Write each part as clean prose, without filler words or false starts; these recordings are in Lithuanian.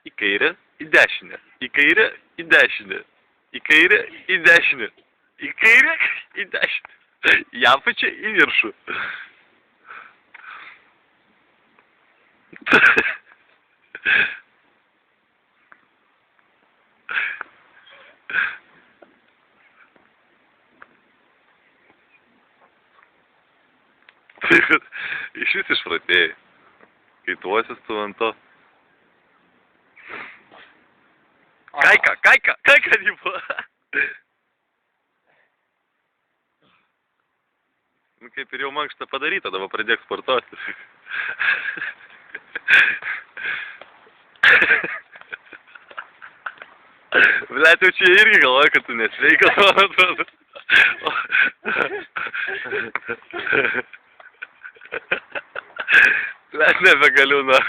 Į kairę, į dešinę. Į kairę, į dešinę. Į kairę, į dešinę. Į kairę, į dešinę. Į apačią, į viršų. Iš vis išpratėjai. Kaituosis tu ant to. Kaika, tipo. Nu, kaip ir jau mankštą padaryta, dabar pradėk sportuoti. Blet, jau čia irgi galvoju, kad tu nesveikas, man atrodo. Blet, nebegaliu, na.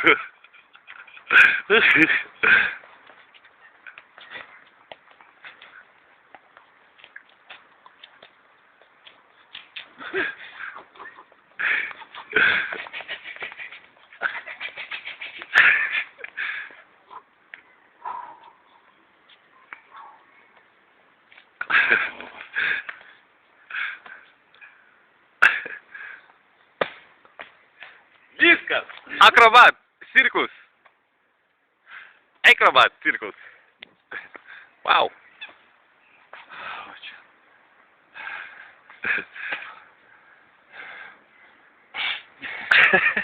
Viskas! Akrobat! Cirkus! Akrobat! Cirkus! Wow! Ha ha ha.